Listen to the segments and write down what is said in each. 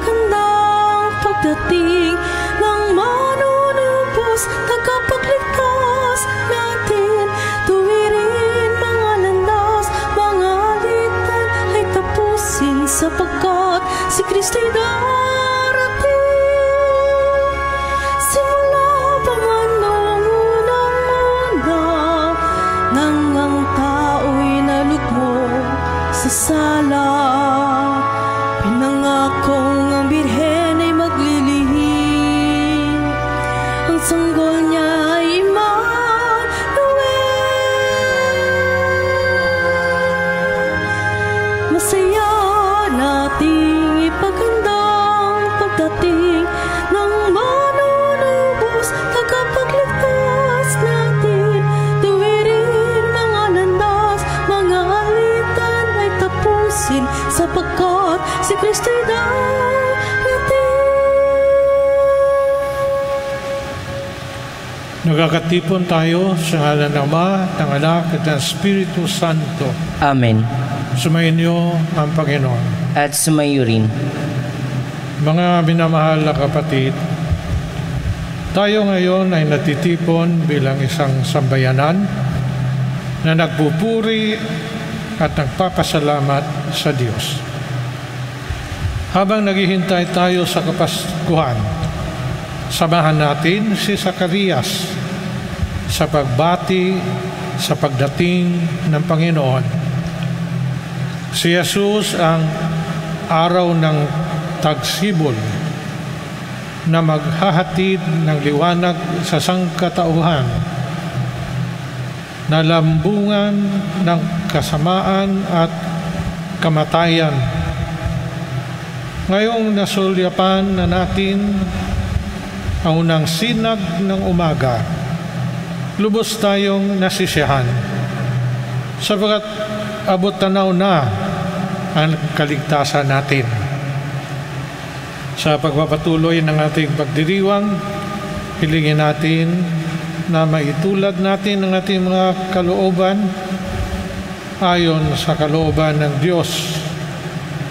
ipaghandang pagdating ng manunubos, tagapagligtas natin. Tuwirin mga landas, mga alitan ay tapusin, sapagkat si Kristo'y darating. Simula pa man noong unang-una, nang ang tao'y nalugmok sa sala, pinangakong ang birhen ay maglilihim. Ang sanggol niya ay Emmanuel. Masaya nating ipaghandang pagdating ng manunubos, tagapagligtas natin. Tuwirin mga landas, mga alitan ay tapusin, sapagkat si Kristo'y darating. Nagkakatipon tayo sa ngalan ng Ama, ng Anak, at ng Espiritu Santo. Amen. Sumainyo ang Panginoon. At sumayo rin. Mga minamahal na kapatid, tayo ngayon ay natitipon bilang isang sambayanan na nagpupuri at nagpapasalamat sa Diyos. Habang naghihintay tayo sa Kapaskuhan, samahan natin si Zacarias sa pagbati sa pagdating ng Panginoon. Si Jesus ang araw ng tagsibol na maghahatid ng liwanag sa sangkatauhan, na lambungan ng kasamaan at kamatayan. Ngayong nasulyapan na natin ang unang sinag ng umaga, lubos tayong nasisiyahan, sapagkat abot tanaw na ang kaligtasan natin. Sa pagpapatuloy ng ating pagdiriwang, hilingin natin na maitulad natin ang ating mga kalooban ayon sa kalooban ng Diyos,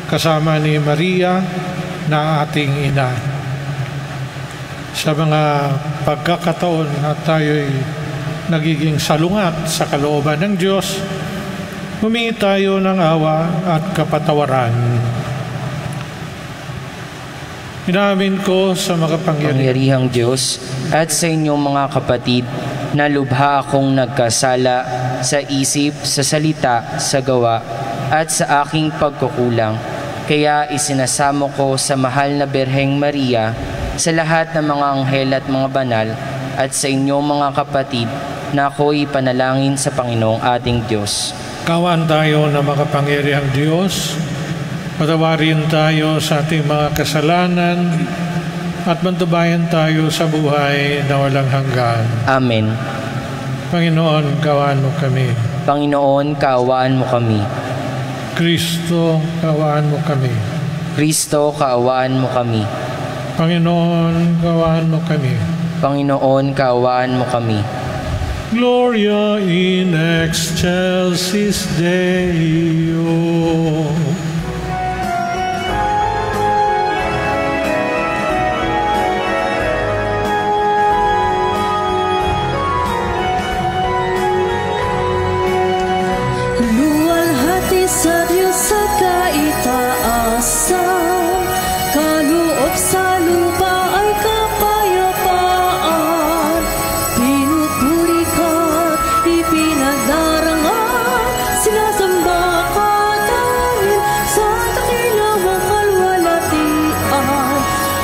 kasama ni Maria na ating ina. Sa mga pagkakataon na tayo'y nagiging salungat sa kalooban ng Diyos, humingi tayo ng awa at kapatawaran. Inamin ko sa makapangyarihang Diyos at sa inyong mga kapatid na lubha akong nagkasala sa isip, sa salita, sa gawa at sa aking pagkukulang. Kaya isinasamo ko sa mahal na Birheng Maria, sa lahat ng mga anghel at mga banal, at sa inyong mga kapatid na ako'y panalangin sa Panginoong ating Diyos. Kawan tayo na makapangyarihang Diyos, patawarin tayo sa ating mga kasalanan at mantubayan tayo sa buhay na walang hanggan. Amen. Panginoon, kaawaan mo kami. Panginoon, kaawaan mo kami. Kristo, kaawaan mo kami. Kristo, kaawaan mo kami. Panginoon, kaawaan mo kami. Panginoon, kaawaan mo kami. Gloria in excelsis Deo. Luwalhati sa Diyos sa kaitaasan, kaloob sa lupa ay kapayapaan. Pinupuri ka't ipinagdarangal, sinasamba ka dahil sa dakilawang kalwalhatian.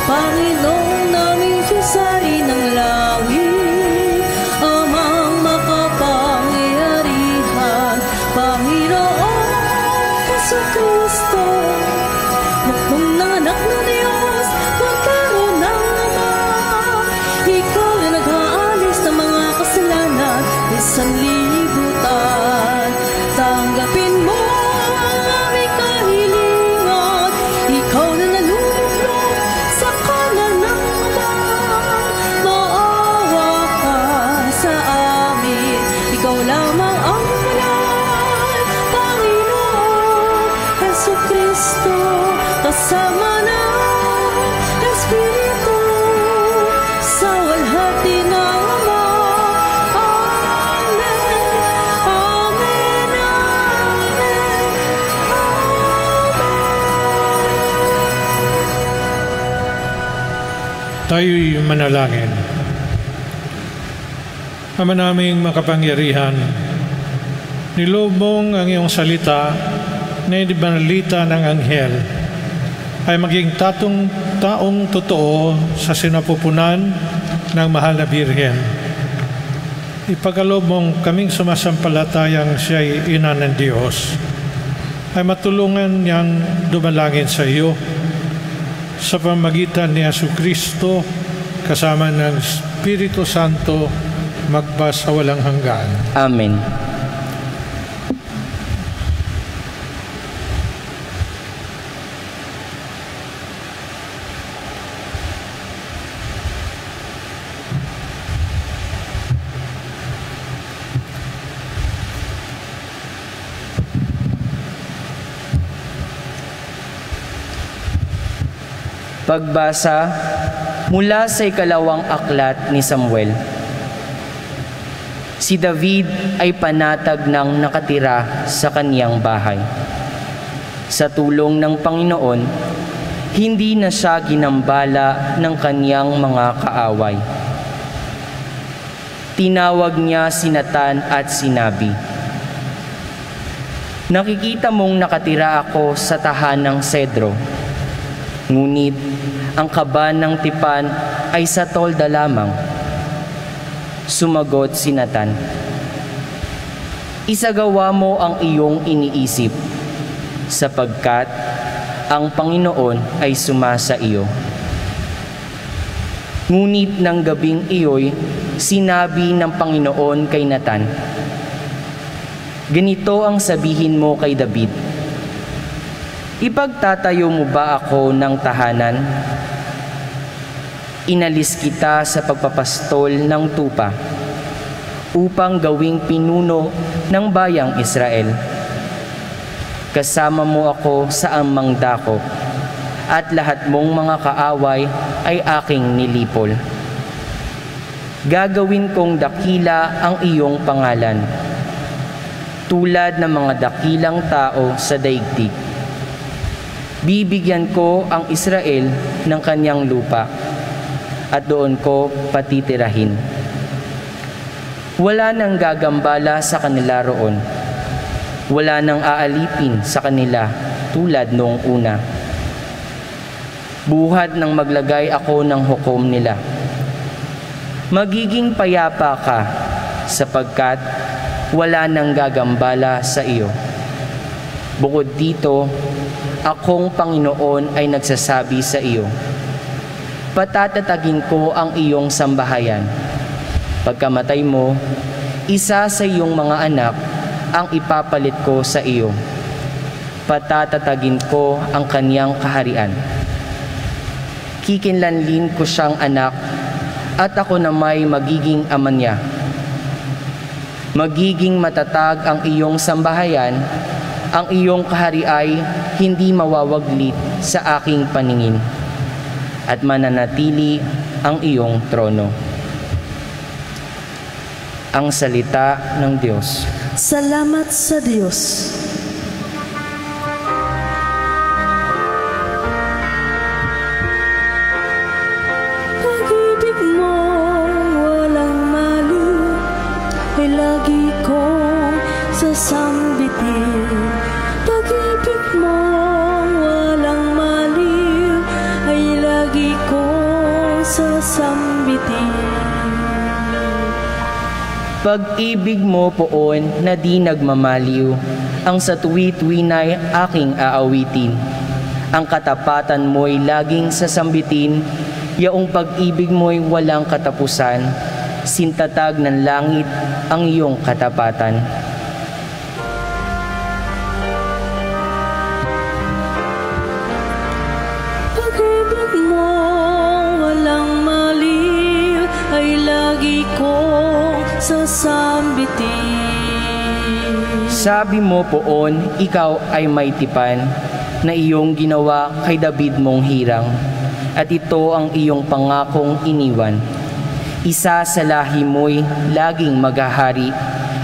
Panginoong naming Diyos, Hari ng langit, Amang makapangyarihan, Panginoon Jesucristo, Bukong ng anak ng Diyos, magkaroon ng Ama. Ikaw na nag-aalis ng mga kasalanan ng sanlibutan. Tanggapin mo ang aming kahilingan. Ikaw na nalulunod sa kanan ng Ama. Maawa ka sa amin. Ikaw lamang ang mahal, Panginoon Jesucristo, kasama namin. Tayo'y manalangin. Ama naming makapangyarihan, niloob mong ang iyong salita na inibanalita ng anghel ay maging taong totoo sa sinapupunan ng mahal na Birhen. Ipagkaloob mong kaming sumasampalatayang siya'y ina ng Diyos ay matulungan niyang dumalangin sa iyo sa pamagitan ni Jesucristo kasama ng Espiritu Santo magpa sa walang hanggan. Amen. Pagbasa mula sa ikalawang aklat ni Samuel. Si David ay panatag ng nakatira sa kaniyang bahay. Sa tulong ng Panginoon, hindi na siya ginambala ng kaniyang mga kaaway. Tinawag niya si Natan at sinabi, "Nakikita mong nakatira ako sa tahanang sedro. Ngunit ang kaba ng tipan ay sa tolda lamang." Sumagot si Natan, "Isagawa mo ang iyong iniisip, sapagkat ang Panginoon ay sumasa iyo." Ngunit ng gabing iyo'y sinabi ng Panginoon kay Natan, "Ganito ang sabihin mo kay David, ipagtatayo mo ba ako ng tahanan? Inalis kita sa pagpapastol ng tupa upang gawing pinuno ng bayang Israel. Kasama mo ako sa amang dako at lahat mong mga kaaway ay aking nilipol. Gagawin kong dakila ang iyong pangalan, tulad ng mga dakilang tao sa daigdig. Bibigyan ko ang Israel ng kanyang lupa at doon ko patitirahin. Wala nang gagambala sa kanila roon. Wala nang aalipin sa kanila tulad noong una. Buhat nang maglagay ako ng hukom nila. Magiging payapa ka sapagkat wala nang gagambala sa iyo. Bukod dito, akong Panginoon ay nagsasabi sa iyo, patatatagin ko ang iyong sambahayan. Pagkamatay mo, isa sa iyong mga anak ang ipapalit ko sa iyo. Patatatagin ko ang kaniyang kaharian. Kikinlanlin ko siyang anak at ako na may magiging ama niya. Magiging matatag ang iyong sambahayan, ang iyong kahari ay hindi mawawaglit sa aking paningin, at mananatili ang iyong trono." Ang salita ng Diyos. Salamat sa Diyos. Pag-ibig mo walang maliw ay lagi kong sasambitin. Pag-ibig mo walang maliw ay lagi kong sasambitin. Pag-ibig mo poon na di nagmamaliw, ang sa tuwi-tuwina'y aking aawitin. Ang katapatan mo'y laging sasambitin, yaong pag-ibig mo'y walang katapusan, sintatag ng langit ang iyong katapatan. Pag-ibig mo walang maliw ay lagi kong sasambitin. Sabi mo poon, ikaw ay may tipan na iyong ginawa kay David mong hirang, at ito ang iyong pangakong iniwan. Isa sa lahi mo'y laging maghahari,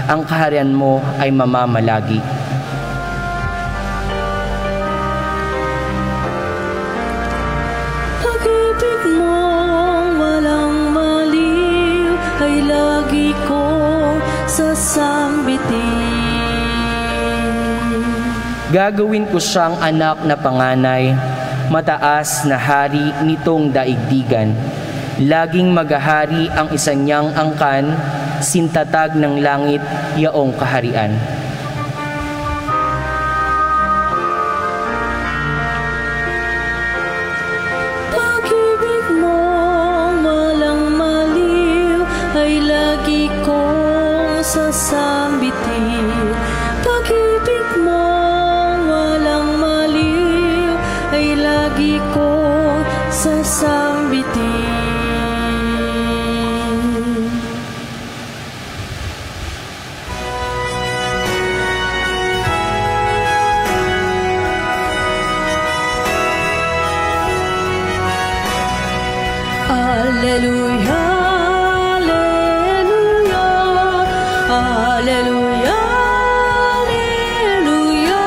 ang kaharian mo ay mamamalagi. Pag-ibig mo Gagawin ko siyang anak na panganay, mataas na hari nitong daigdigan. Laging maghahari ang isa niyang angkan, sintatag ng langit yaong kaharian. Pag-ibig mong walang maliw ay lagi kong sasambitin. Pag-ibig mong walang maliw ay lagi kong sasambitin. Alleluia, alleluia, alleluia, alleluia,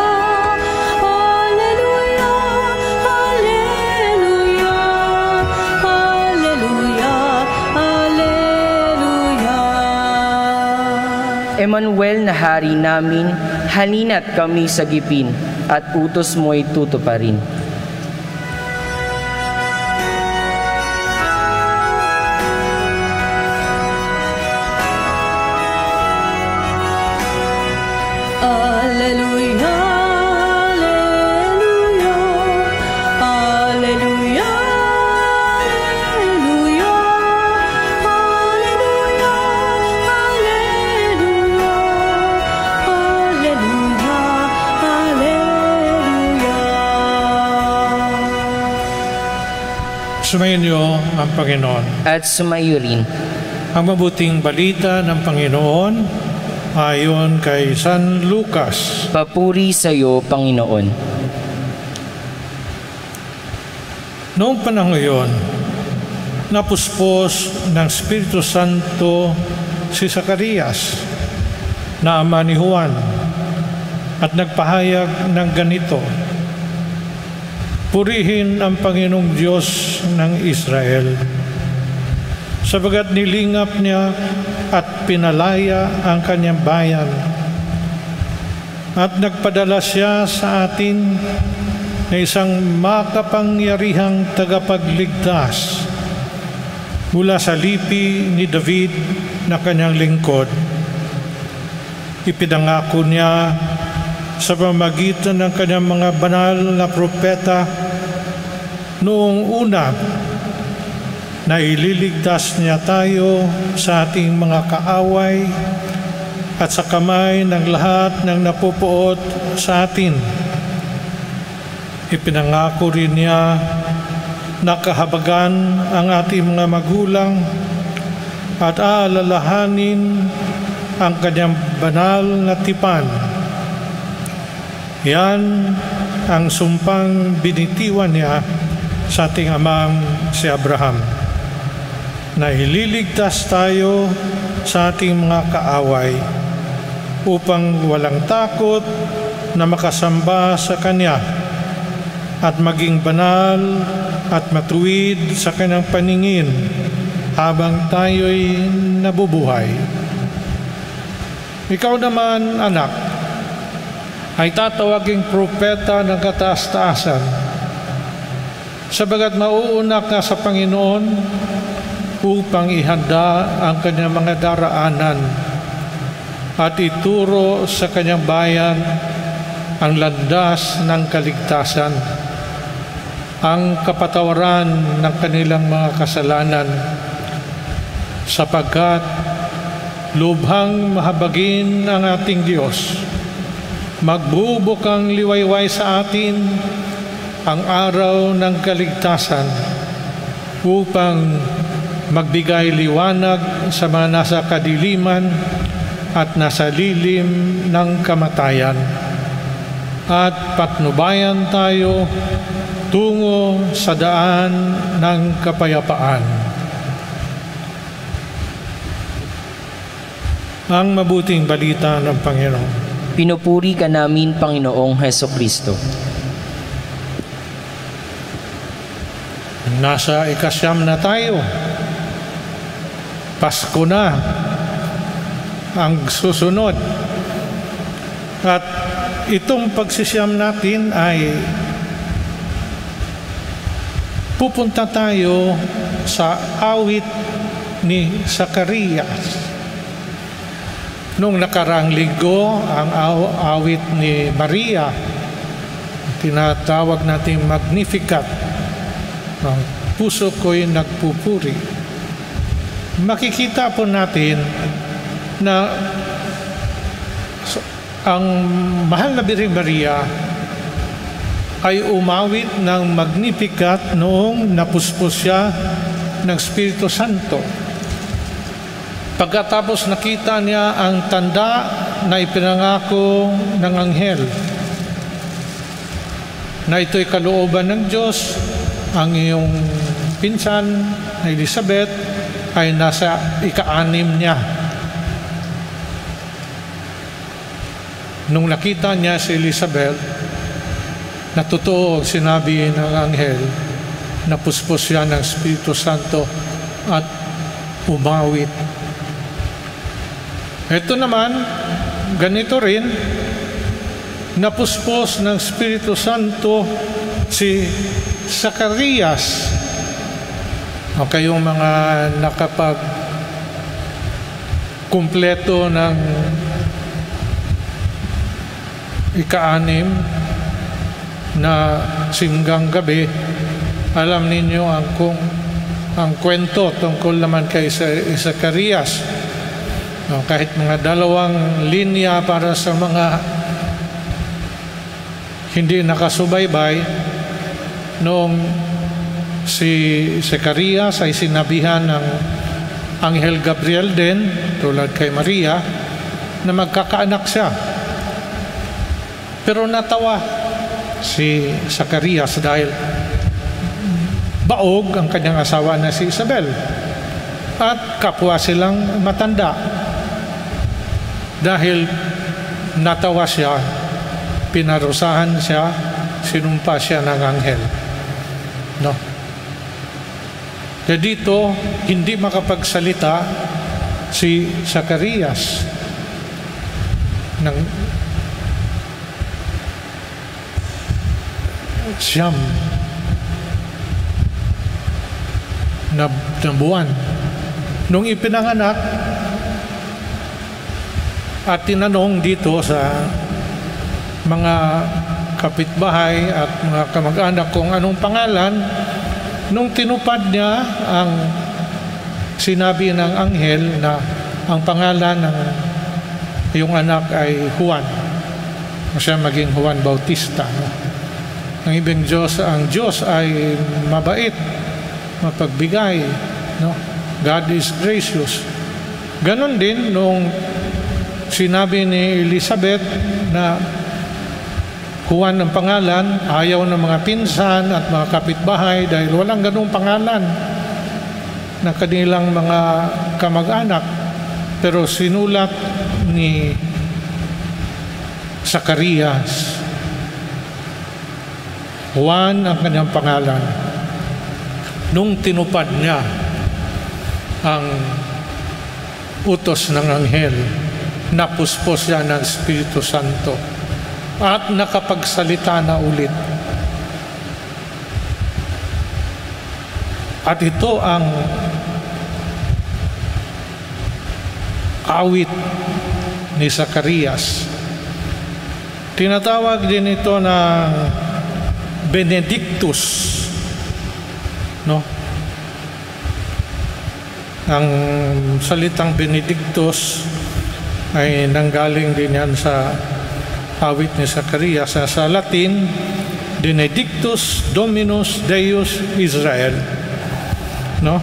alleluia, alleluia, alleluia, alleluia. Emmanuel na hari namin, halina't kami sagipin, at utos mo'y tutuparin. Alleluia, alleluia, alleluia, alleluia, alleluia, alleluia, alleluia, alleluia. Sumayin niyo ang Panginoon. At sumayo rin. Ang mabuting balita ng Panginoon ayon kay San Lucas. Papuri sa iyo, Panginoon. Noong panahon iyon, napuspos ng Espiritu Santo si Zacarias na ama ni Juan at nagpahayag ng ganito, "Purihin ang Panginoong Diyos ng Israel, sabagat nilingap niya at pinalaya ang kanyang bayan, at nagpadala siya sa atin na isang makapangyarihang tagapagligtas mula sa lipi ni David na kanyang lingkod. Ipinangako niya sa pamamagitan ng kanyang mga banal na propeta noong una na ililigtas niya tayo sa ating mga kaaway at sa kamay ng lahat ng napupuot sa atin. Ipinangako rin niya na kahabagan ang ating mga magulang at aalalahanin ang kanyang banal na tipan. Yan ang sumpang binitiwan niya sa ating amang si Abraham, na ililigtas tayo sa ating mga kaaway upang walang takot na makasamba sa Kanya at maging banal at matuwid sa Kanyang paningin habang tayo'y nabubuhay. Ikaw naman, anak, ay tatawaging propeta ng kataas-taasan, sabagat mauuna ka sa Panginoon upang ihanda ang kanyang mga daraanan at ituro sa kanyang bayan ang landas ng kaligtasan, ang kapatawaran ng kanilang mga kasalanan, sapagkat lubhang mahabagin ang ating Diyos. Magbubukang liwayway sa atin ang araw ng kaligtasan upang magbigay liwanag sa mga nasa kadiliman at nasa lilim ng kamatayan, at patnubayan tayo tungo sa daan ng kapayapaan. Ang mabuting balita ng Panginoon. Pinupuri ka namin, Panginoong Hesukristo. Nasa ikasyam na tayo. Pasko na ang susunod. At itong pagsisiyam natin ay pupunta tayo sa awit ni Zacarias. Nung nakaraang linggo, ang awit ni Maria, tinatawag natin Magnificat, ang puso ko'y nagpupuri. Makikita po natin na ang mahal na Birheng Maria ay umawit ng Magnificat noong napuspos siya ng Espiritu Santo. Pagkatapos nakita niya ang tanda na ipinangako ng anghel na ito'y kalooban ng Diyos, ang iyong pinsan na Elizabeth ay nasa ika-6 niya. Nung nakita niya si Elizabeth, na totoo ang sinabi ng anghel, napuspos siya ng Espiritu Santo at umawit. Ito naman, ganito rin, napuspos ng Espiritu Santo si Zacarias. O kayong mga nakapag-kumpleto ng ika-6 na singgang gabi, alam ninyo ang kwento tungkol naman kay Zacarias. Kahit mga 2 linya para sa mga hindi nakasubaybay, noong si Zacarias ay sinabihan ng Anghel Gabriel din, tulad kay Maria, na magkakaanak siya. Pero natawa si Zacarias dahil baog ang kanyang asawa na si Isabel at kapwa silang matanda. Dahil natawa siya, pinarusahan siya, sinumpa siya ng anghel. No? Kaya dito, hindi makapagsalita si Zacarias ng siyam na buwan. Nung ipinanganak, at tinanong dito sa mga kapitbahay at mga kamag-anak kung anong pangalan, nung tinupad niya ang sinabi ng anghel na ang pangalan ng iyong anak ay Juan, siya maging Juan Bautista. Ang ibig ang Diyos ay mabait, mapagbigay, no? God is gracious. Ganon din nung sinabi ni Elizabeth na Juan ang pangalan, ayaw ng mga pinsan at mga kapitbahay dahil walang ganung pangalan ng kanilang mga kamag-anak. Pero sinulat ni Zacarias, Juan ang kanyang pangalan. Nung tinupad niya ang utos ng anghel, napuspos siya ng Espiritu Santo at nakapagsalita na ulit. At ito ang awit ni Zacarias. Tinatawag din ito na Benedictus, no? Ang salitang Benedictus ay nanggaling din yan sa awit ni Zacarias. Sa Latin, Benedictus Dominus Deus Israel, no?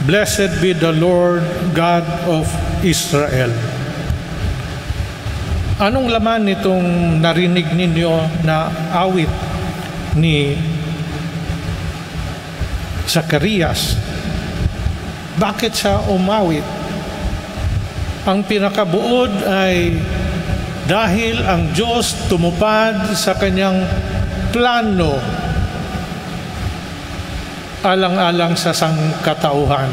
Blessed be the Lord God of Israel. Anong laman nitong narinig ninyo na awit ni Zacarias? Bakit siya umawit? Ang pinakabuod ay dahil ang Diyos tumupad sa kanyang plano alang-alang sa sangkatauhan.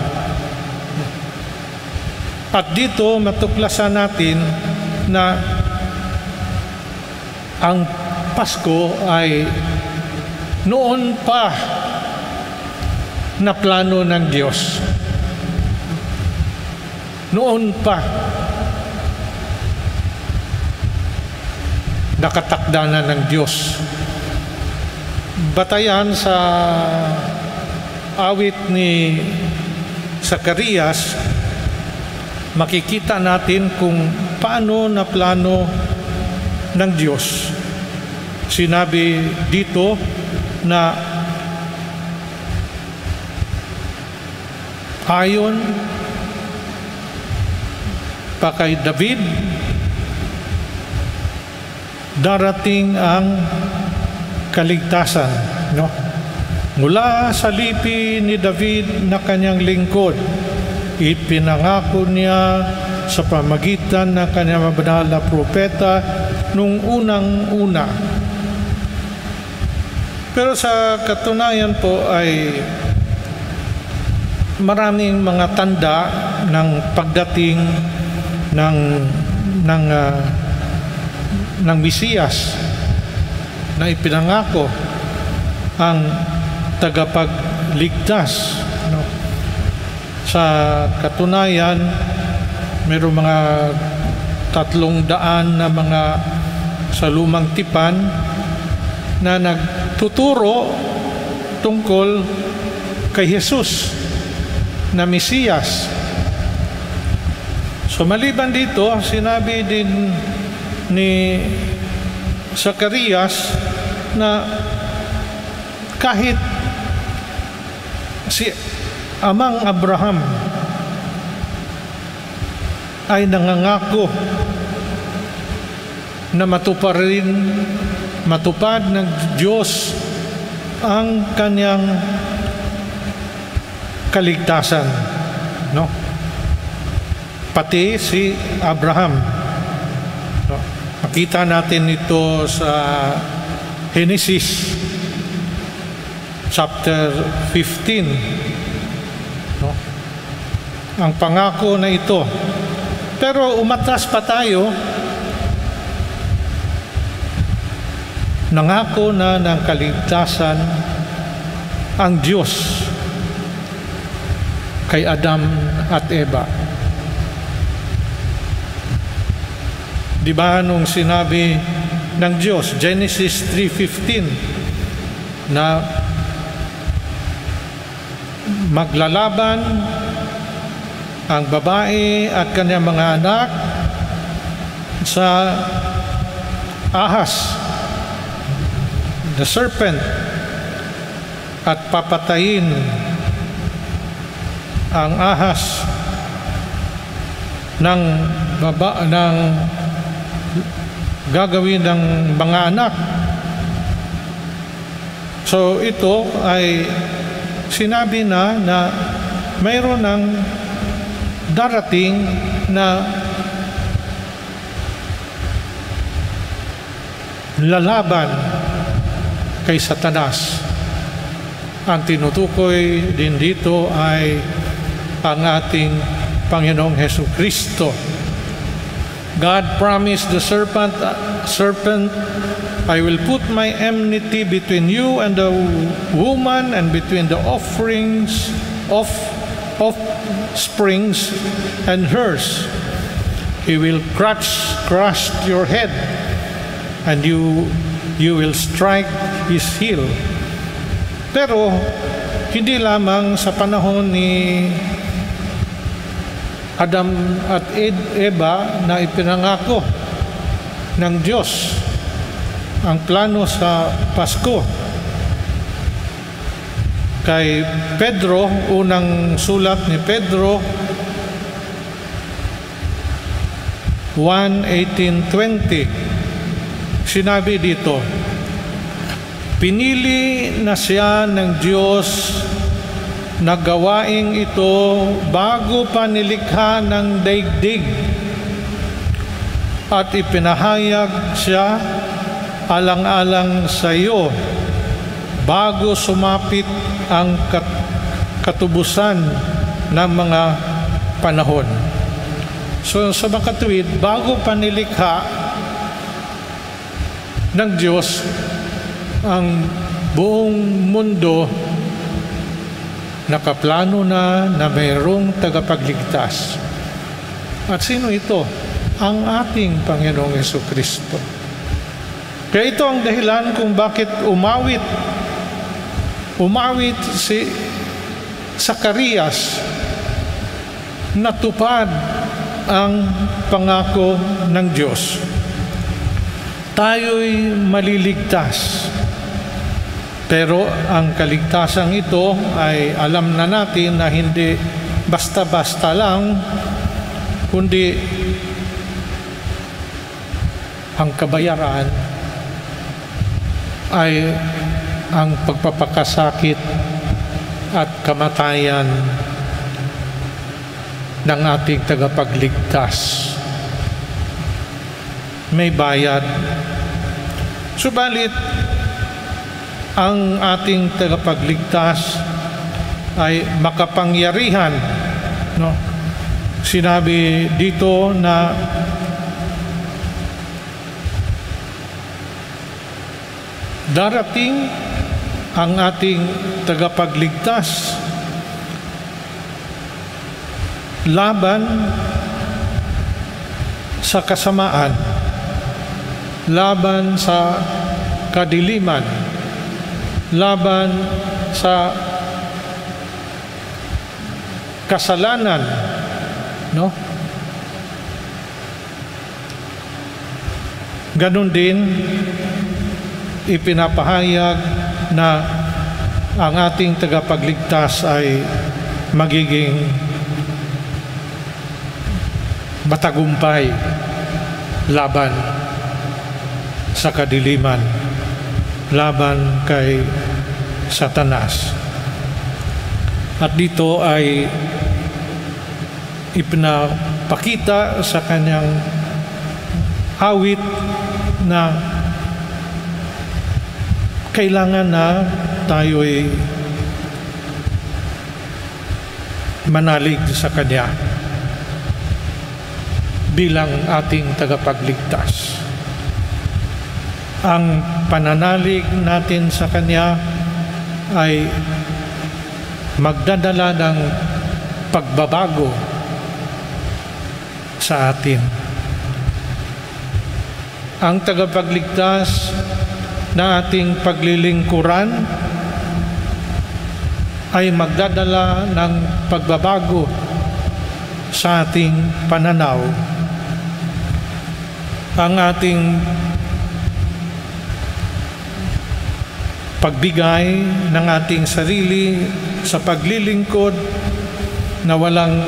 At dito matuklasan natin na ang Pasko ay noon pa na plano ng Diyos. Noon pa. Nakatakda na ng Diyos. Batayan sa awit ni Zacarias, makikita natin kung paano na plano ng Diyos. Sinabi dito na ayon pa kay David, darating ang kaligtasan, no? Mula sa lipi ni David na kanyang lingkod, ipinangako niya sa pamagitan ng kanyang mabanal na propeta nung unang-una. Pero sa katunayan po ay maraming mga tanda ng pagdating ng Mesiyas na ipinangako ang tagapagligtas, no? Sa katunayan, mayroong mga 300 na mga sa lumang tipan na nagtuturo tungkol kay Jesus na Mesiyas. So maliban dito, sinabi din ni Zacarias na kahit si Amang Abraham ay nangangako na matupad ng Diyos ang kanyang kaligtasan, no? Pati si Abraham, no? Makita natin ito sa Genesis chapter 15, no? Ang pangako na ito. Pero umatras pa tayo, nangako na ng kaligtasan ang Diyos kay Adam at Eva. Di ba nung sinabi ng Diyos, Genesis 3:15, na maglalaban ang babae at kanyang mga anak sa ahas, the serpent, at papatayin ang ahas ng gagawin ng mga anak. So ito ay sinabi na mayroon ng darating na lalaban kay Satanas. Ang tinutukoy din dito ay ang ating Panginoong Hesukristo. God promised the serpent, I will put my enmity between you and the woman, and between the offerings of springs and hers. He will crush your head, and you will strike his heel. Pero hindi lamang sa panahon ni Adam at Eva na ipinangako ng Diyos ang plano sa Pasko. Kay Pedro, unang sulat ni Pedro 1:18-20, sinabi dito, pinili na siya ng Diyos na gawaing ito bago pa nilikha ng daigdig, at ipinahayag siya alang-alang sa iyo bago sumapit ang katubusan ng mga panahon. So sa makatuwid, bago pa nilikha ng Diyos ang buong mundo. Nakaplano na mayroong tagapagligtas. At sino ito? Ang ating Panginoong Jesucristo. Kaya ito ang dahilan kung bakit umawit si Zacarias, natupad ang pangako ng Diyos. Tayo'y maliligtas. Pero ang kaligtasan ito ay alam na natin na hindi basta-basta lang, kundi ang kabayaran ay ang pagpapakasakit at kamatayan ng ating tagapagligtas. May bayad. Subalit, ang ating tagapagligtas ay makapangyarihan. No? Sinabi dito na darating ang ating tagapagligtas laban sa kasamaan, laban sa kadiliman, laban sa kasalanan, no? Ganon din ipinapahayag na ang ating tagapagligtas ay magiging matagumpay laban sa kadiliman, laban kay Satanas. At dito ay ipinapakita sa kanyang awit na kailangan na tayo'y manalig sa Kanya bilang ating tagapagligtas. Ang pananalig natin sa Kanya ay magdadala ng pagbabago sa atin. Ang tagapagligtas na ating paglilingkuran ay magdadala ng pagbabago sa ating pananaw. Ang ating pagbigay ng ating sarili sa paglilingkod na walang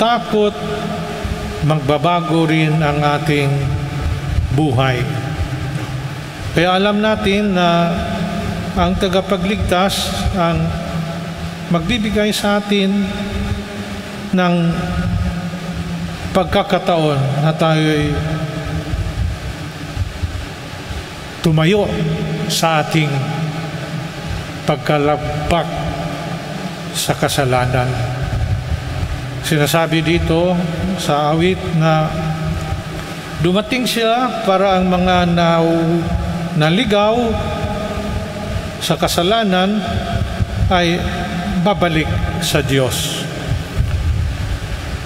takot, magbabago rin ang ating buhay. Kaya alam natin na ang tagapagligtas ang magbibigay sa atin ng pagkakataon na tayo'y tumayo sa ating pagkalabak sa kasalanan. Sinasabi dito sa awit na dumating siya para ang mga naligaw sa kasalanan ay babalik sa Diyos.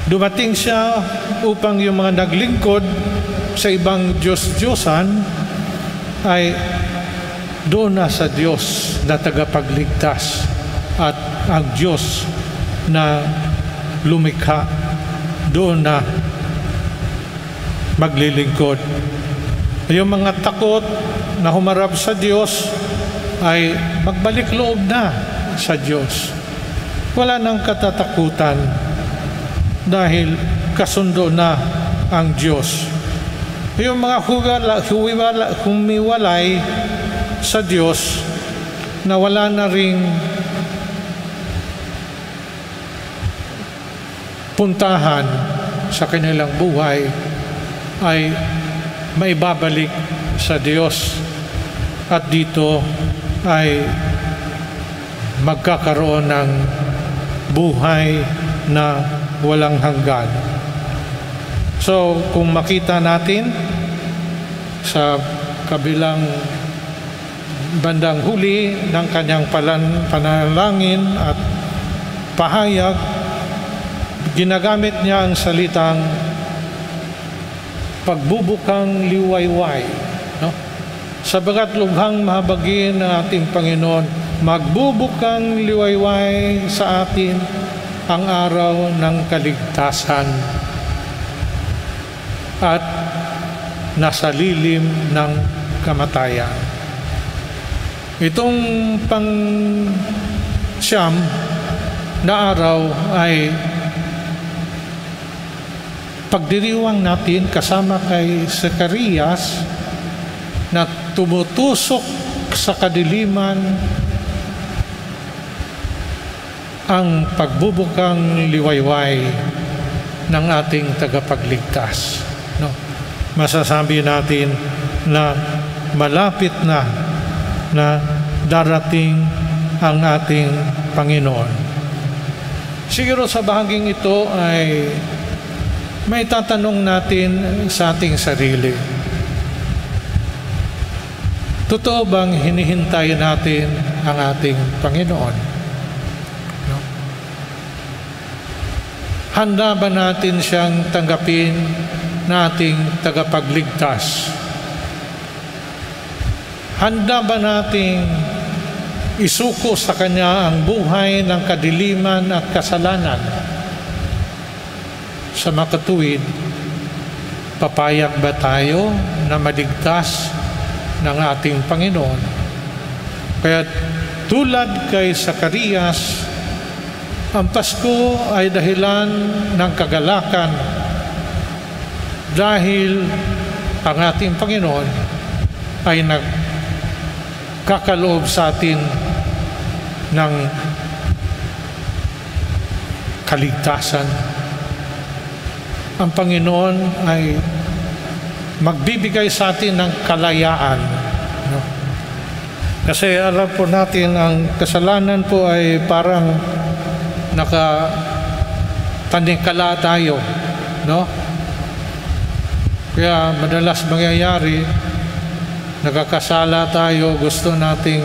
Dumating siya upang yung mga naglingkod sa ibang Diyos-Diyosan ay doon na sa Diyos na tagapagligtas at ang Diyos na lumikha doon na maglilingkod. Yung mga takot na humarap sa Diyos ay magbalik loob na sa Diyos. Wala nang katatakutan dahil kasundo na ang Diyos. Yung mga humiwalay sa Diyos na wala na ring puntahan sa kanilang buhay ay maibabalik sa Diyos at dito ay magkakaroon ng buhay na walang hanggan. So, kung makita natin sa kabilang bandang huli ng kanyang panalangin at pahayag, ginagamit niya ang salitang pagbubukang liwayway, no? Sabagat lubhang mahabagin ng ating Panginoon, magbubukang liwayway sa atin ang araw ng kaligtasan at nasa lilim ng kamatayan. Itong pang-siyam na araw ay pagdiriwang natin kasama kay Zacarias na tumutusok sa kadiliman ang pagbubukang liwayway ng ating tagapagligtas. No? Masasabi natin na malapit na darating ang ating Panginoon. Siguro sa bahaging ito ay may tatanong natin sa ating sarili. Totoo bang hinihintay natin ang ating Panginoon? No? Handa ba natin siyang tanggapin na ating tagapagligtas? Handa ba nating isuko sa Kanya ang buhay ng kadiliman at kasalanan? Sa makatuwid, papayag ba tayo na maligtas ng ating Panginoon? Kaya tulad kay Zacarias, ang Pasko ay dahilan ng kagalakan dahil ang ating Panginoon ay nagkakaloob sa atin ng kaligtasan. Ang Panginoon ay magbibigay sa atin ng kalayaan. No? Kasi alam po natin, ang kasalanan po ay parang nakapanikala tayo. No? Kaya madalas mangyayari, nagkakasala tayo, gusto nating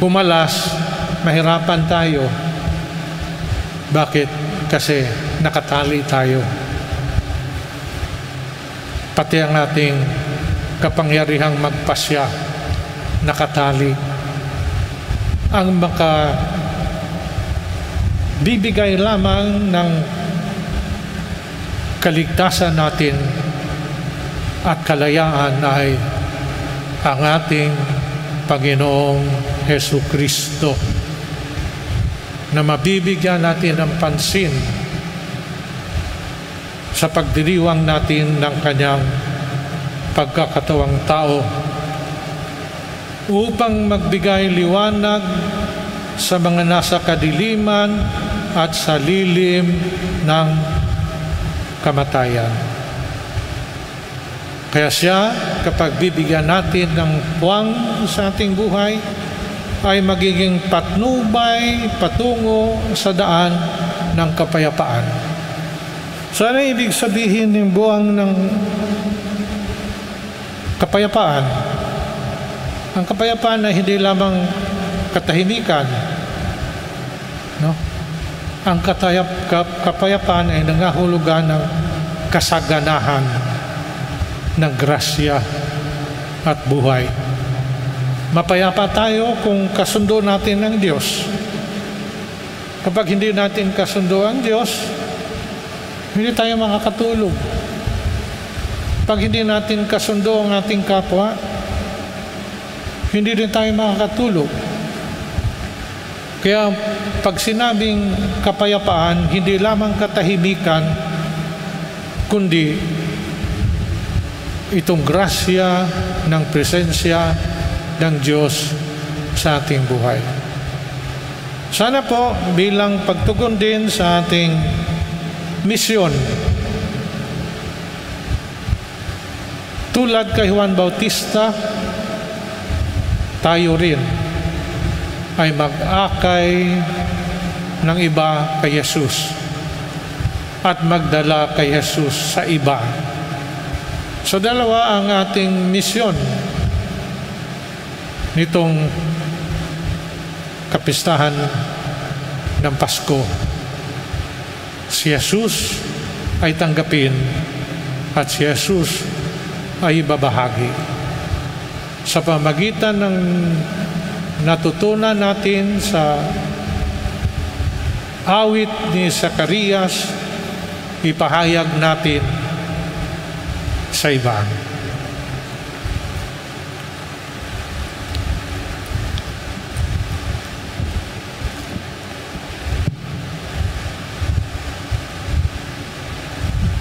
pumalas, mahirapan tayo. Bakit? Kasi nakatali tayo. Pati ang ating kapangyarihang magpasya, nakatali. Ang makabibigay lamang ng kaligtasan natin at kalayaan ay ang ating Panginoong Hesukristo, na mabibigyan natin ng pansin sa pagdiriwang natin ng Kanyang pagkakatawang tao upang magbigay liwanag sa mga nasa kadiliman at sa lilim ng kamatayan. Kaya siya, kapag bibigyan natin ng puwang sa ating buhay, ay magiging patnubay patungo sa daan ng kapayapaan. So ano ibig sabihin ng buwang ng kapayapaan? Ang kapayapaan ay hindi lamang katahimikan. No? Ang kapayapaan ay nangahulugan ng kasaganahan ng grasya at buhay. Mapayapa tayo kung kasundo natin ng Diyos. Kapag hindi natin kasundo ang Diyos, hindi tayo makakatulog. Pag hindi natin kasundo ang ating kapwa, hindi din tayo makakatulog. Kaya pag sinabing kapayapaan, hindi lamang katahimikan, kundi itong grasya ng presensya ng Diyos sa ating buhay. Sana po bilang pagtugon din sa ating misyon, tulad kay Juan Bautista, tayo rin ay mag-akay ng iba kay Jesus at magdala kay Jesus sa iba. So dalawa ang ating misyon. nitong kapistahan ng Pasko. Si Jesus ay tanggapin at si Jesus ay babahagi. Sa pamagitan ng natutunan natin sa awit ni Zacarias, ipahayag natin sa iba.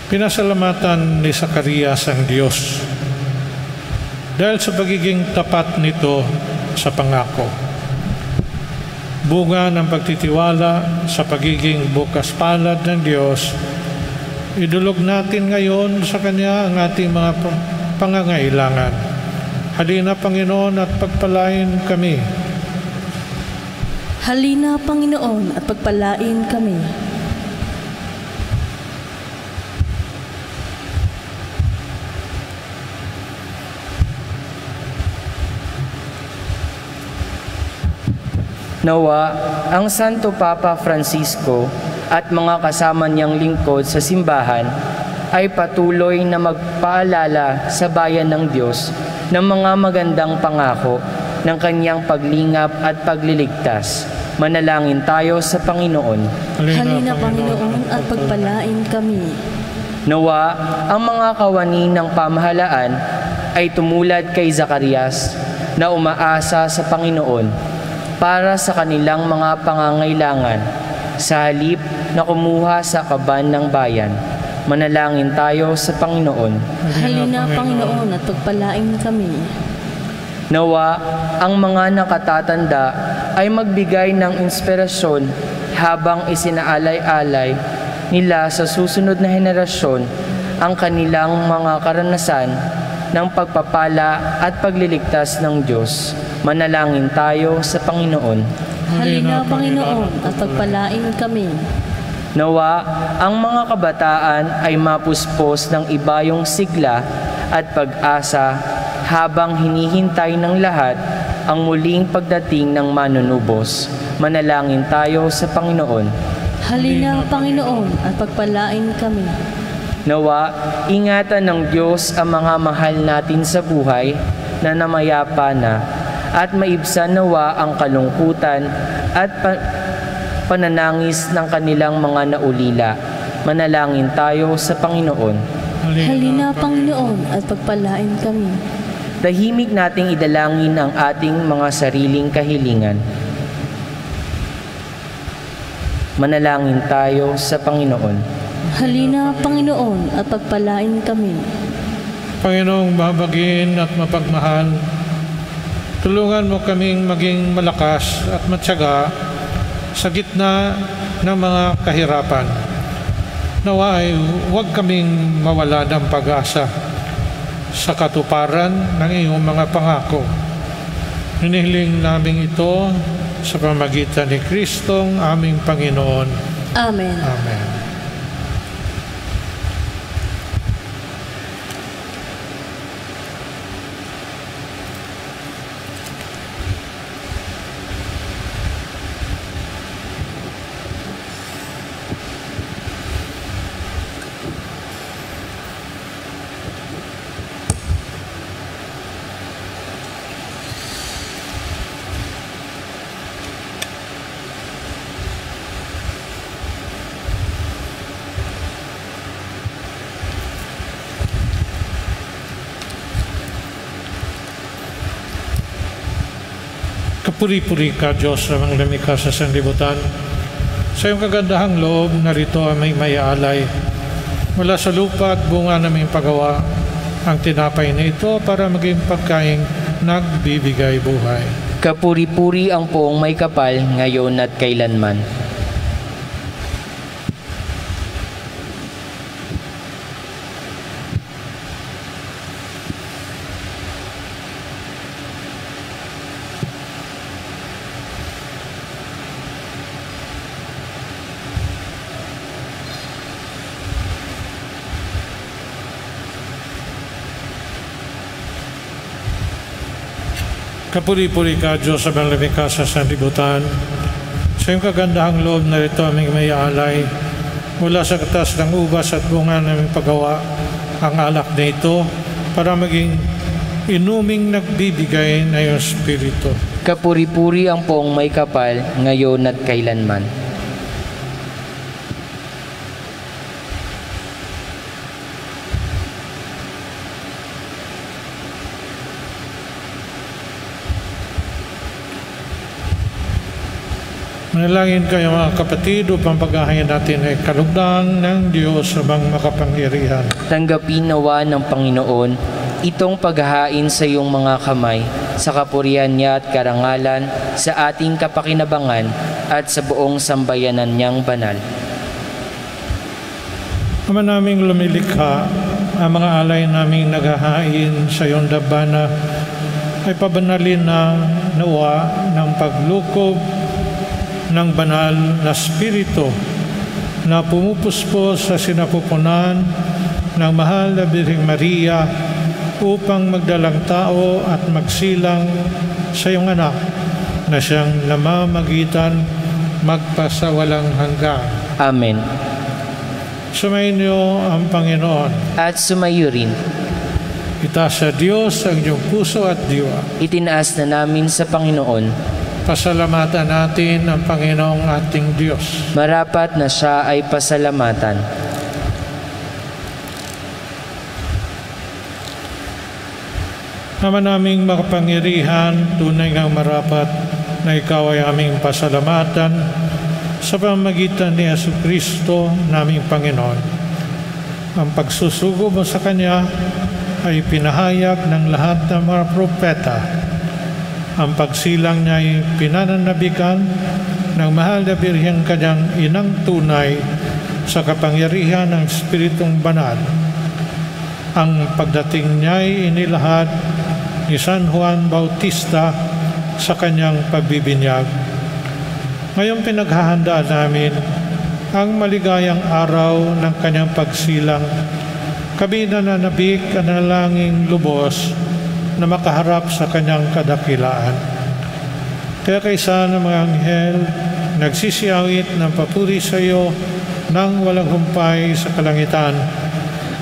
Pinasalamatan ni Zacarias ang Diyos dahil sa pagiging tapat nito sa pangako. Bunga ng pagtitiwala sa pagiging bukas palad ng Diyos, idulog natin ngayon sa Kanya ang ating mga pangangailangan. Halina, Panginoon, at pagpalain kami. Halina, Panginoon, at pagpalain kami. Nawa, ang Santo Papa Francisco at mga kasama niyang lingkod sa simbahan ay patuloy na magpaalala sa bayan ng Diyos ng mga magandang pangako ng kanyang paglingap at pagliligtas. Manalangin tayo sa Panginoon. Halina, Panginoon, at pagpalain kami. Nawa, ang mga kawani ng pamahalaan ay tumulad kay Zacarias na umaasa sa Panginoon para sa kanilang mga pangangailangan, sa halip na kumuha sa kaban ng bayan. Manalangin tayo sa Panginoon. Halina, Panginoon, at pagpalain kami. Nawa, ang mga nakatatanda ay magbigay ng inspirasyon habang isinaalay-alay nila sa susunod na henerasyon ang kanilang mga karanasan ng pagpapala at pagliligtas ng Diyos. Manalangin tayo sa Panginoon. Halina, Panginoon, at pagpalain kami. Nawa, ang mga kabataan ay mapuspos ng ibayong sigla at pag-asa habang hinihintay ng lahat ang muling pagdating ng manunubos. Manalangin tayo sa Panginoon. Halina, Panginoon, at pagpalain kami. Nawa, ingatan ng Diyos ang mga mahal natin sa buhay na namayapa na, at maibsan nawa ang kalungkutan at pananangis ng kanilang mga naulila. Manalangin tayo sa Panginoon. Halina, Panginoon, at pagpalain kami. Tahimik nating idalangin ang ating mga sariling kahilingan. Manalangin tayo sa Panginoon. Halina, Panginoon, at pagpalain kami. Panginoong mahabagin at mapagmahal, tulungan mo kaming maging malakas at matyaga sa gitna ng mga kahirapan. Nawa ay huwag kaming mawala ng pag-asa sa katuparan ng iyong mga pangako. Hinihiling namin ito sa pamamagitan ni Kristong aming Panginoon. Amen. Amen. Kapuri-puri ka, Diyos, namang lumikha sa sanlibutan. Sa iyong kagandahang loob, narito aming may alay. Mula sa lupa at bunga naming pagawa, ang tinapay na ito para maging pagkaing nagbibigay buhay. Kapuri-puri ang poong may kapal, ngayon at kailanman. Kapuri-puri ka, Diyos sa banlamika sa sanlibutan. Sa iyong kagandahang loob na ito aming may alay, mula sa katas ng ubas at bunga naming paggawa, ang alak na ito para maging inuming nagbibigay na iyong Espiritu. Kapuri-puri ang poong may kapal, ngayon at kailanman. Manalangin kayo mga kapatid upang paghahain natin ay kalugdang ng Diyos sa mga makapangyarihan. Tanggapin nawa ng Panginoon itong paghahain sa iyong mga kamay, sa kapurihan niya at karangalan, sa ating kapakinabangan at sa buong sambayanan niyang banal. Ama naming lumilikha, ang mga alay naming naghahain sa iyong dambana ay pabanalin ng nawa ng paglukob ng banal na Espiritu na pumupuspos sa sinapupunan ng mahal na Birheng Maria upang magdalang tao at magsilang sa iyong anak na siyang namamagitan magpasawalang hanggan. Amen. Sumayin niyo ang Panginoon. At sumayo rin. Itaas sa Diyos ang iyong puso at diwa. Itinaas na namin sa Panginoon. Pasalamatan natin ang Panginoong ating Diyos. Marapat na siya ay pasalamatan. Ama naming makapangyarihan, tunay ngang marapat na ikaw ay aming pasalamatan sa pamamagitan ni Jesucristo naming Panginoon. Ang pagsusugo mo sa Kanya ay pinahayag ng lahat ng mga propeta. Ang pagsilang niya ay pinananabikan ng mahal na Birheng Kanyang inang tunay sa kapangyarihan ng Espiritong Banal. Ang pagdating niya ay inilahad ni San Juan Bautista sa kanyang pagbibinyag. Ngayong pinaghahandaan namin ang maligayang araw ng kanyang pagsilang, kami nananabik ang nalanging lubos na makaharap sa kanyang kadakilaan. Kaya kaysa ng mga anghel, nagsisiawit ng papuri sa iyo nang walang humpay sa kalangitan,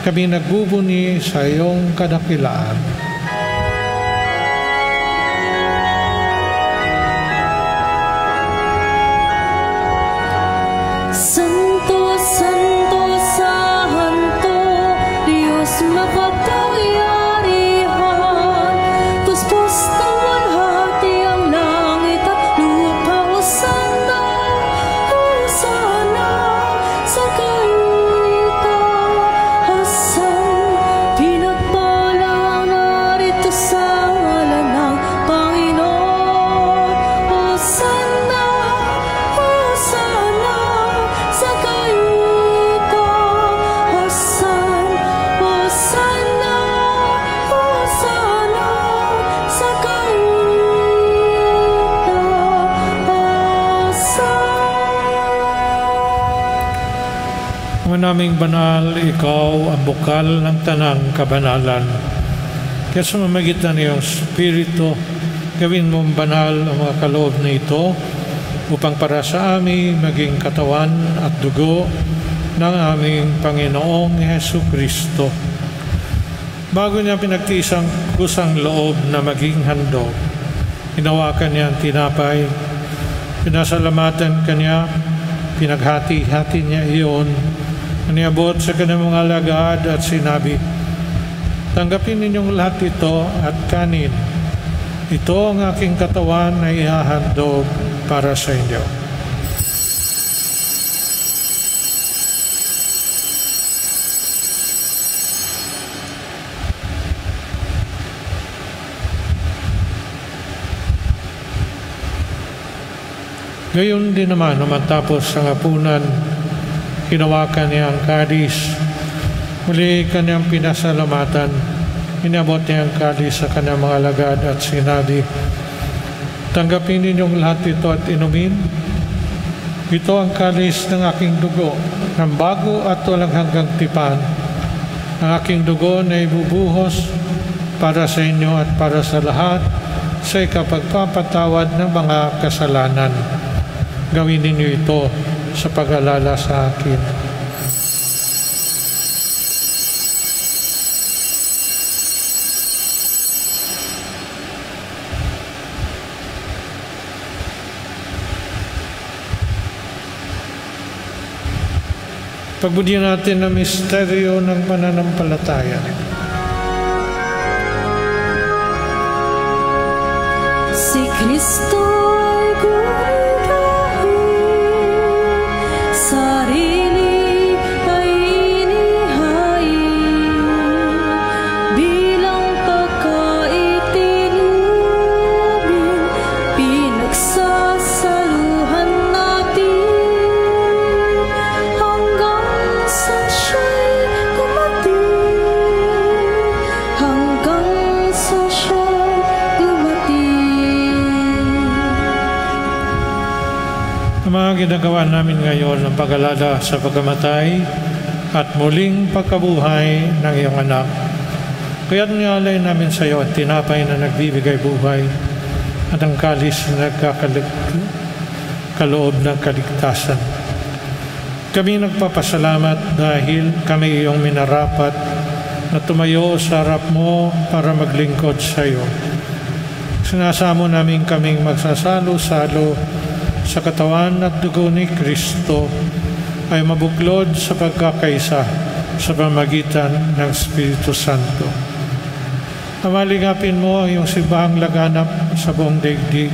kami nagbubuni sa iyong kadakilaan. Santo, Santo, Santo, Diyos makapangyarihan, puspos ng walhati ang langit at lupa. Hosana, Hosana, sa kaitaasan. Pinagpala narito sa ngalan ng Panginoon. Hosana, Hosana, sa kaitaasan. Hosana, Hosana, sa kaitaasan. Ama naming banal, ikaw ang bukal ng tanang kabanalan. Kaya sa mamagitan ng iyong Espiritu, gawin mong banal ang mga kaloob na ito upang para sa amin maging katawan at dugo ng aming Panginoong Jesucristo. Bago niya pinagtiis ang kusang loob na maging handog, hinawakan niya ang tinapay, pinasalamatan kanya, pinaghati-hati niya iyon, aniabot sa kanyang mga alagad at sinabi, tanggapin ninyong lahat ito at kanin. Ito ang aking katawan na ihahandog para sa inyo. Gayon din naman, matapos ang hapunan, hinawakan niya ang kadis. Muli kanyang pinasalamatan. Inabot niya ang kadis sa kanyang mga alagad at sinabi, tanggapin ninyong lahat ito at inumin. Ito ang kalis ng aking dugo, ng bago at walang hanggang tipan. Ang aking dugo na ibubuhos para sa inyo at para sa lahat sa ikapagpapatawad ng mga kasalanan. Gawin ninyo ito sa pag-alala sa akin. Pagbudyan natin ang misteryo ng pananampalataya. Si Kristo ay gunitain, sarili ay inihain, bilang pagkaitinubin, pinagsasaluhan natin, hanggang sa siya'y dumating, hanggang sa siya'y dumating. Ang mga ginagawa namin ngayon ng pag-alala sa pagkamatay at muling pagkabuhay ng iyong anak. Kaya't nialay namin sa iyo ang tinapay na nagbibigay buhay at ang kalis na nagkakaloob ng kaligtasan. Kami nagpapasalamat dahil kami iyong minarapat na tumayo sa harap mo para maglingkod sa iyo. Sinasamo namin kaming magsasalo-salo sa katawan at dugo ni Kristo ay mabuklod sa pagkakaisa sa pamagitan ng Espiritu Santo. Amalingapin mo ang iyong simbahang laganap sa buong daigdig.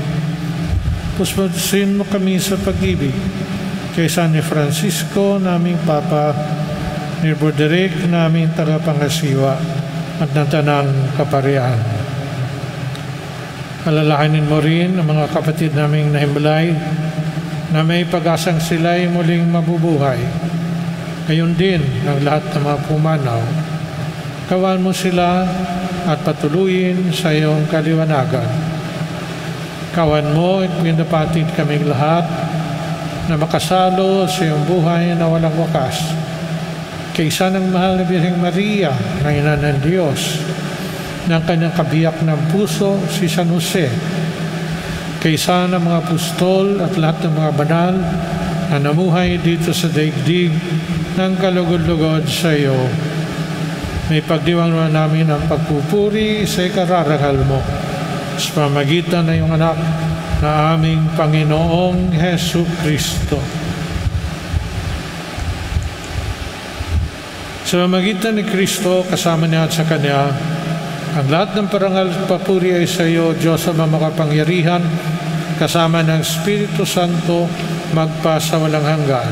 Puspusin mo kami sa pag-ibig kay San Francisco, naming Papa, ni Broderick, naming tagapangasiwa, at ng tanang kaparian. Alalahanin mo rin ang mga kapatid naming nahimlay na may pag-asang sila'y muling mabubuhay. Gayon din ang lahat ng mga pumanaw. Kawan mo sila at patuloyin sa iyong kaliwanagan. Kawan mo at pinapatid kaming lahat na makasalo sa iyong buhay na walang wakas. Kaysa ng mahal na Birheng Maria, na ina ng Diyos, ng kanyang kabiyak ng puso, si San Jose, kaysa ng mga apostol at lahat ng mga banal na namuhay dito sa daigdig ng kalugod-lugod sa iyo. May pagdiwang namin ang pagpupuri sa ikararangal mo sa pamagitan ng iyong anak na aming Panginoong Hesu Kristo. Sa pamagitan ni Kristo, kasama niya at sa Kanya, ang lahat ng parangal at papuri ay sa iyo, Diyos ang makapangyarihan, kasama ng Espiritu Santo, magpa sa walang hanggan.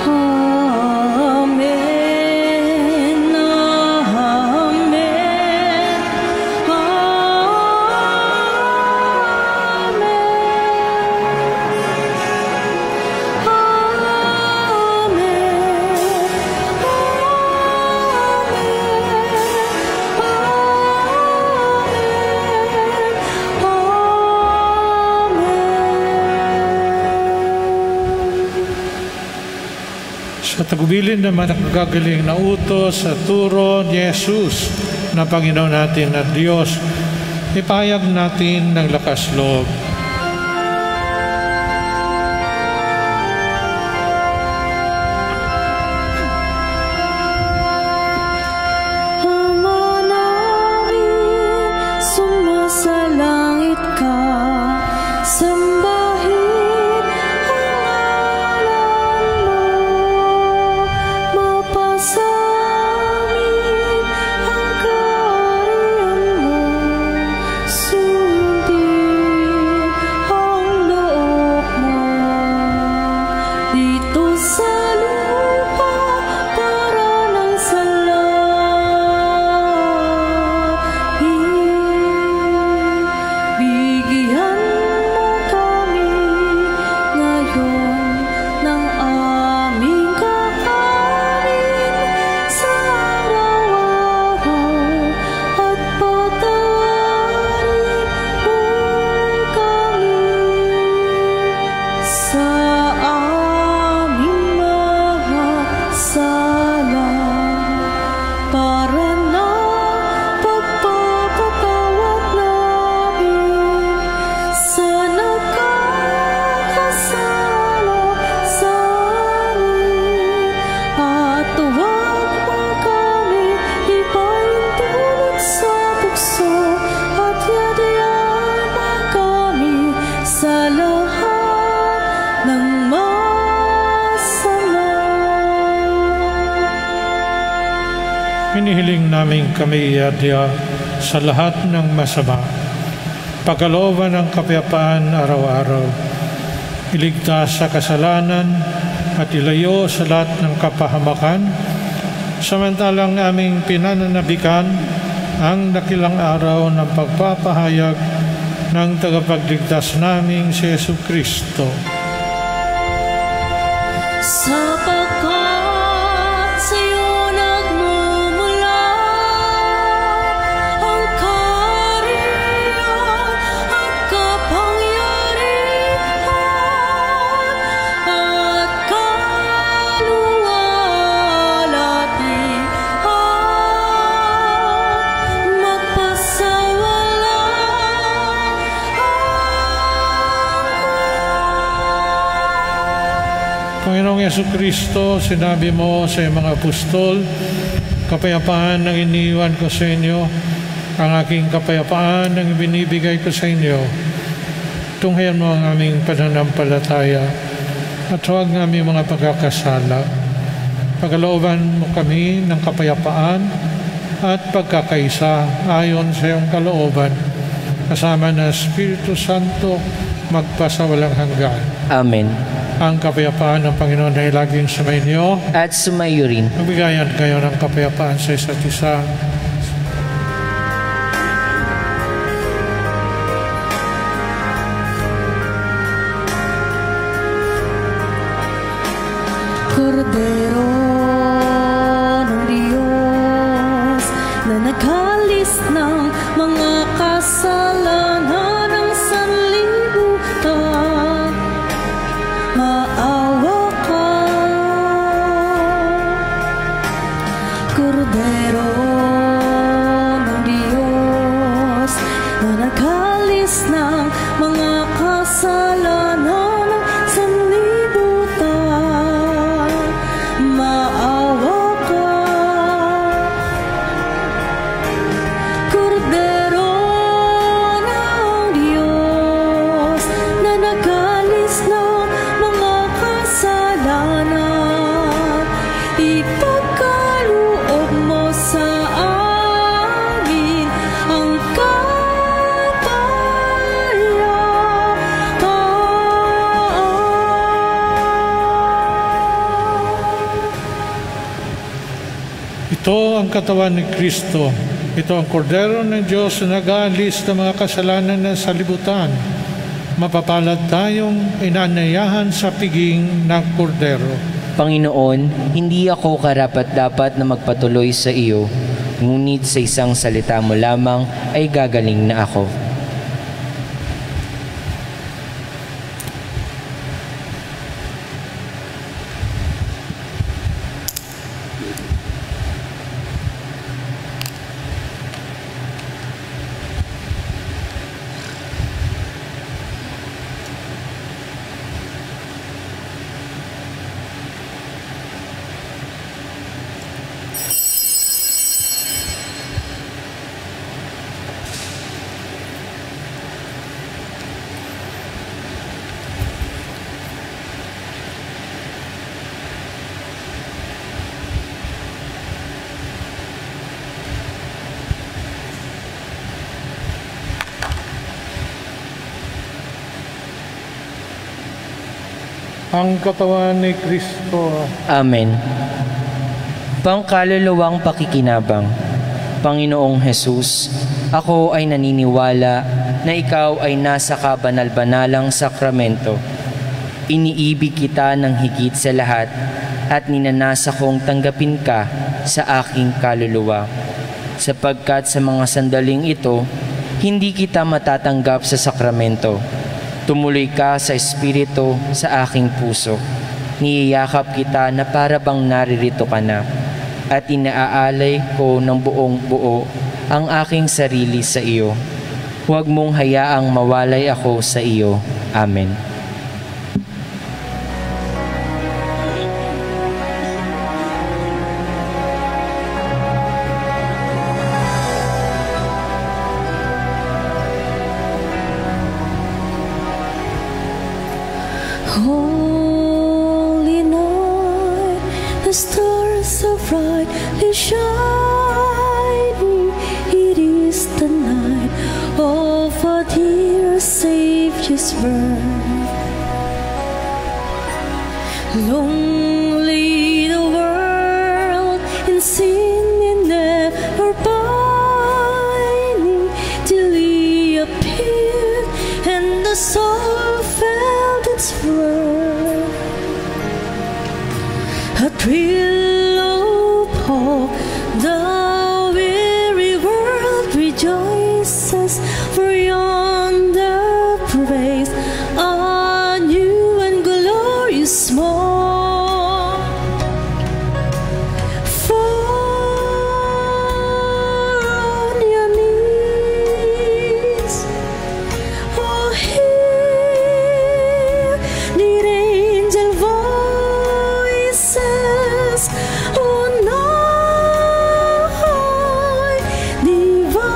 Amen, amen, Sa tagubilin naman ang gagaling na utos sa turo ni Jesus na Panginoon natin at Diyos, ipahayag natin ng lakas loob. Ama namin, sumasalangit ka, sambahin ang ngalan mo, mapasamin ang kaharian mo, sundin Hinihiling namin kami iadya sa lahat ng masama, pagkalooban ng kapayapaan araw-araw, iligtas sa kasalanan at ilayo sa lahat ng kapahamakan, samantalang aming pinananabikan ang dakilang araw ng pagpapahayag ng tagapagligtas naming si Jesucristo. Sapagkat sa'yo nagmumula ang kaharian at kapangyarihan at kaluwalhatian Panginoong Jesucristo, sinabi mo sa iyong mga apostol, kapayapaan ang iniwan ko sa inyo, ang aking kapayapaan ang binibigay ko sa inyo. Tunghayan mo ang aming pananampalataya at huwag ng aming mga pagkakasala. Pagkalooban mo kami ng kapayapaan at pagkakaisa ayon sa iyong kalooban, kasama ng Espiritu Santo, magpasawalang hanggan. Amen. Ang kapayapaan ng Panginoon ay laging sumainyo. At sumayo rin. Magbigayan kayo ng kapayapaan sa isa't isa. Kordero ng Diyos na naghalis ng mga kasalanan ng sanlibutan, maawa ka. Kordero ng Diyos na naghalis ng mga kasalanan ng sanlibutan, maawa ka. Kordero ng Diyos na naghalis ng mga kasalanan, ipagkaloob mo sa amin ang Ito ang katawan ni Kristo. Ito ang kordero ng Diyos na nag-aalis ng mga kasalanan ng salibutan. Mapapalad tayong inanayahan sa piging ng kordero. Panginoon, hindi ako karapat-dapat na magpatuloy sa iyo, ngunit sa isang salita mo lamang ay gagaling na ako. Ang katawan ni Kristo. Amen. Pangkaluluwang pakikinabang. Panginoong Jesus, ako ay naniniwala na ikaw ay nasa kabanal-banalang sakramento. Iniibig kita ng higit sa lahat at ninanasa kong tanggapin ka sa aking kaluluwa. Sapagkat sa mga sandaling ito, hindi kita matatanggap sa sakramento. Tumuloy ka sa Espiritu sa aking puso. Niyayakap kita na para bang naririto ka na, at inaalay ko ng buong buo ang aking sarili sa iyo. Huwag mong hayaang mawalay ako sa iyo. Amen. Holy night, the stars so brightly shine. His birth. Long lay the world in sin and never pining, till He appeared and the soul felt its worth. A thrill of hope, the weary world rejoices, for yonder praise a new and glorious morn. Fall on your knees, oh hear the angel voices, oh night divine,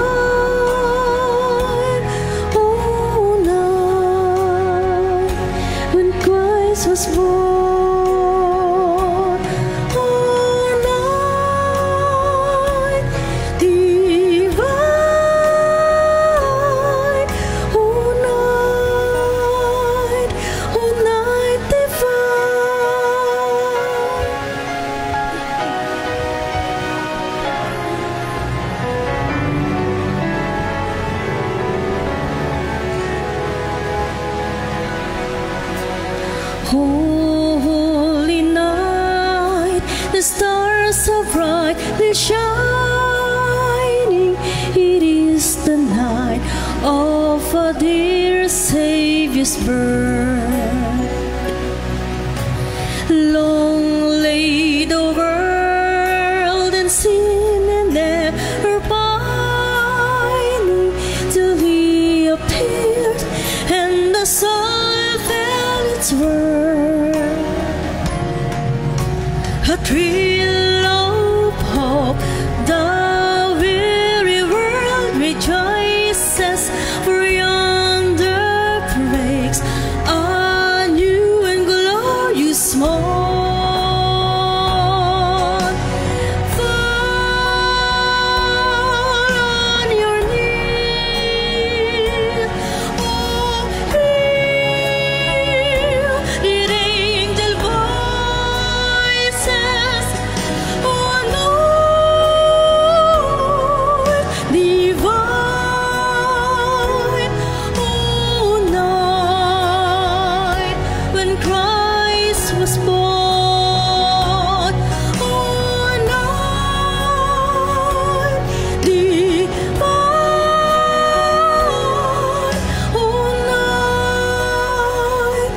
oh night when Christ was born. Holy night, the stars are brightly shining. It is the night of our dear Savior's birth. Long lay the world in sin and never pining, till He appeared and the soul felt its worth. A thrill of hope, the weary world rejoices, for yonder breaks a new and glorious morn. Fall on your knees, oh hear the angel voices, oh Lord divine, oh night when Christ was born, oh night divine, oh night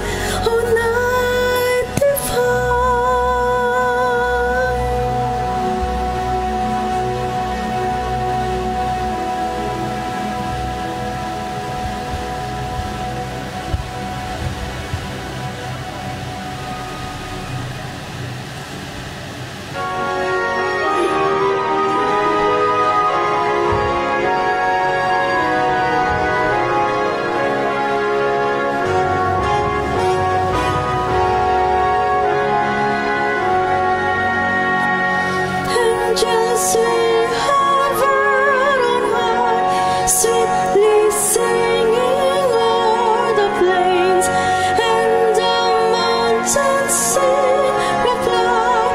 angels sing heaven on high, sweetly singing o'er the plains, and the mountains sing reply,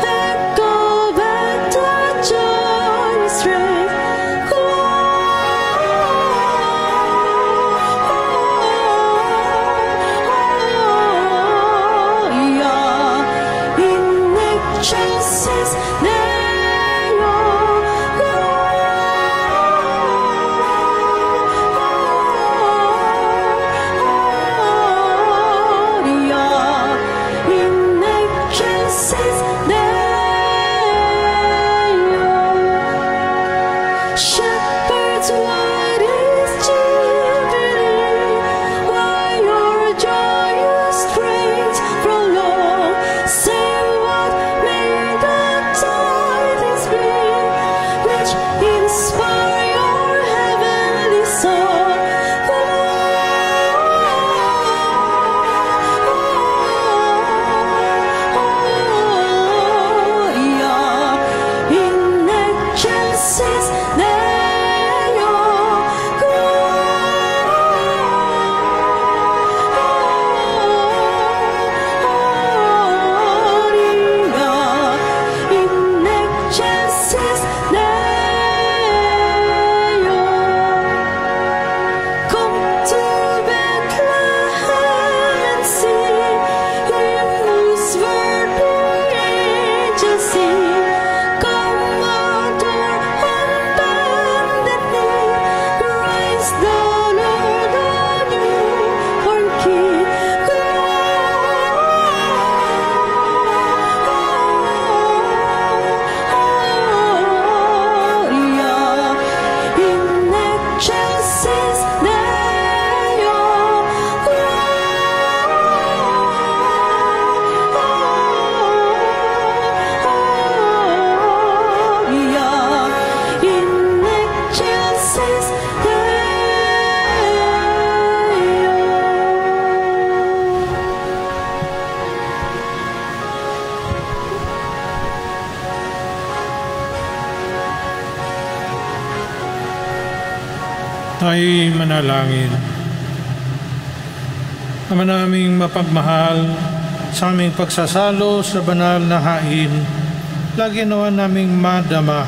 echo back the joyous strain. In nature says they are ay manalangin. Ama naming mapagmahal, sa aming pagsasalo sa banal na hain, lagi nawa naming madama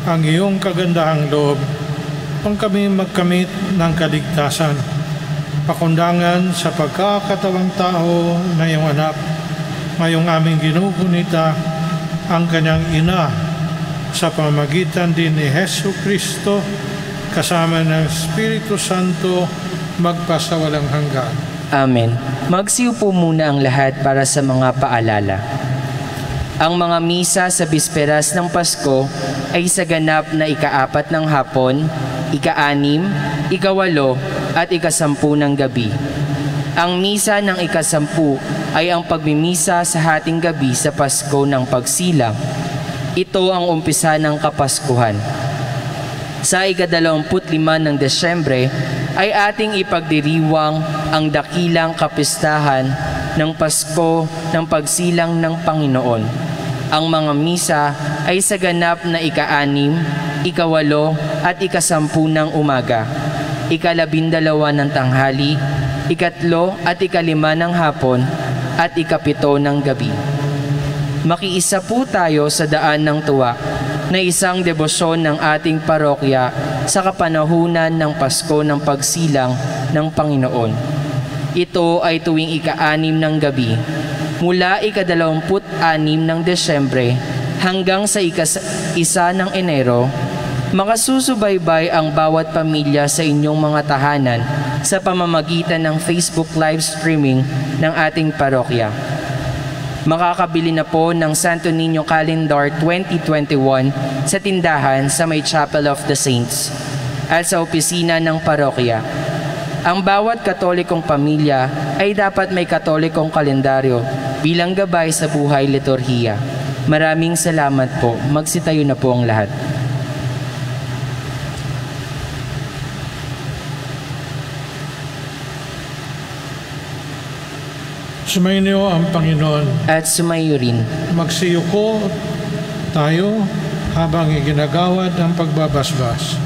ang iyong kagandahang loob kung kami magkamit ng kaligtasan. Pakundangan sa pagkakatawang tao na iyong anak, ngayong aming ginugunita ang kanyang ina sa pamamagitan din ni Hesu Kristo kasama ng Espiritu Santo magpasawalang hanggan. Amen. Magsiupo muna ang lahat para sa mga paalala. Ang mga misa sa bisperas ng Pasko ay sa ganap na ika-4 ng hapon, ika-6, ika-8 at ika-10 ng gabi. Ang misa ng ika-10 ay ang pagmimisa sa hating gabi sa Pasko ng Pagsilang. Ito ang umpisa ng Kapaskuhan. Sa ika-25 ng Desyembre ay ating ipagdiriwang ang dakilang kapistahan ng Pasko ng Pagsilang ng Panginoon. Ang mga misa ay sa ganap na ika-6, ika-8 at ika-10 ng umaga, ika-12 ng tanghali, ika-3 at ika-5 ng hapon at ika-7 ng gabi. Makiisa po tayo sa daan ng tuwa na isang debosyon ng ating parokya sa kapanahunan ng Pasko ng Pagsilang ng Panginoon. Ito ay tuwing ika-6 ng gabi, mula ika-26 ng Desyembre hanggang sa ika-1 ng Enero. Makasusubaybay ang bawat pamilya sa inyong mga tahanan sa pamamagitan ng Facebook live streaming ng ating parokya. Makakabili na po ng Santo Niño Calendar 2021 sa tindahan sa may Chapel of the Saints at sa opisina ng parokya. Ang bawat katolikong pamilya ay dapat may katolikong kalendaryo bilang gabay sa buhay liturhiya. Maraming salamat po. Magsitayo na po ang lahat. Sumainyo ang Panginoon. At sumayo rin. Magsiyuko tayo habang iginagawad ang pagbabasbas.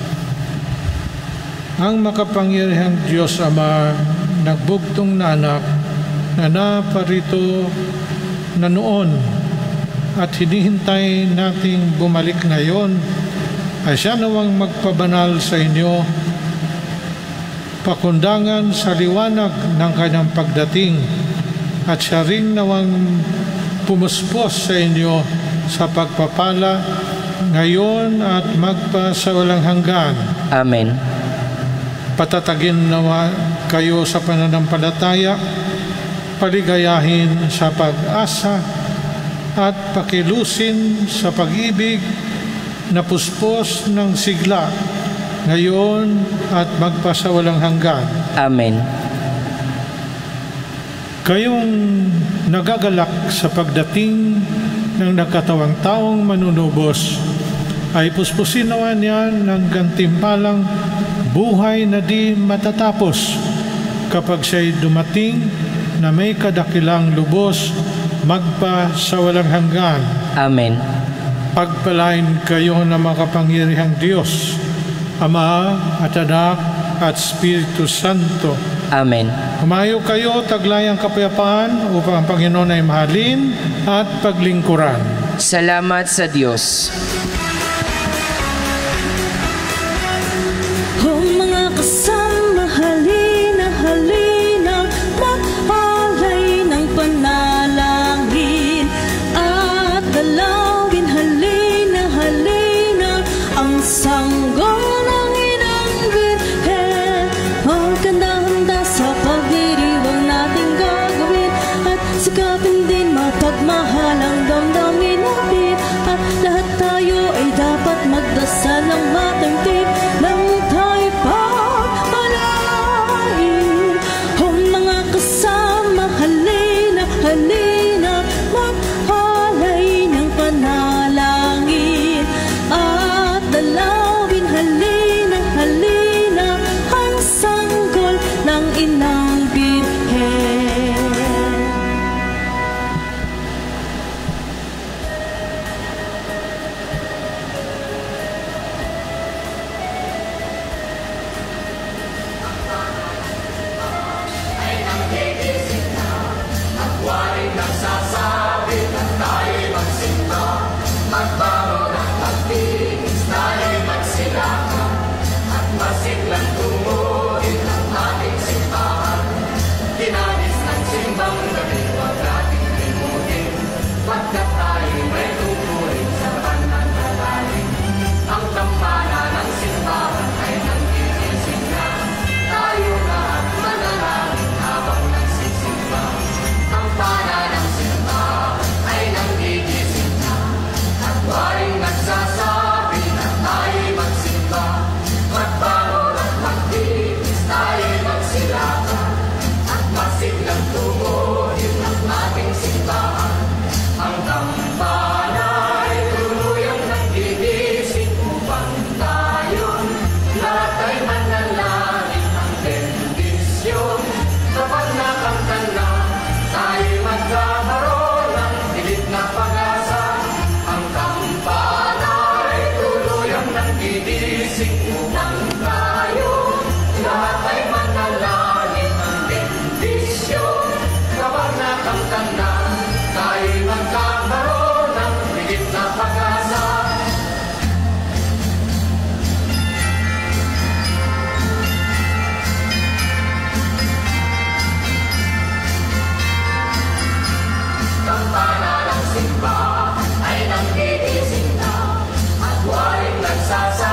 Ang makapangyarihang Diyos Ama, nagbugtong na anak, na naparito na noon at hinihintay nating bumalik ngayon, ay siya nawang magpabanal sa inyo, pakundangan sa liwanag ng kanyang pagdating, at siya rin nawang pumuspos sa inyo sa pagpapala ngayon at magpasawalang hanggan. Amen. Patatagin nawa kayo sa pananampalataya, paligayahin sa pag-asa, at pakilusin sa pag-ibig na puspos ng sigla ngayon at magpasawalang hanggan. Amen. Kayong nagagalak sa pagdating ng nagkatawang taong manunubos, ay puspusin nawa niya ng gantimpalang buhay na di matatapos kapag siya'y dumating na may kadakilang lubos magpasawalang hanggan. Amen. Pagpalain kayo ng makapangyarihang Diyos, Ama at Anak at Espiritu Santo. Amen. Humayo kayo taglayang kapayapaan upang ang Panginoon ay mahalin at paglingkuran. Salamat sa Diyos. O mga kasama, halina, halina, mag-alay ng panalangin at dalawin, halina, halina, ang sanggol ng inang Birhen. Maganda-handa sa pagdiriwang natin gagawin at sikapin din mapagmahal ang damdamin natin, at lahat tayo ay dapat magdasal ng matangkip ng tayo pagpalain. O mga kasama, halina, halina, mag-alay ng panalangin at dalawin, halina, halina, ang sanggol ng inang Birhen. sa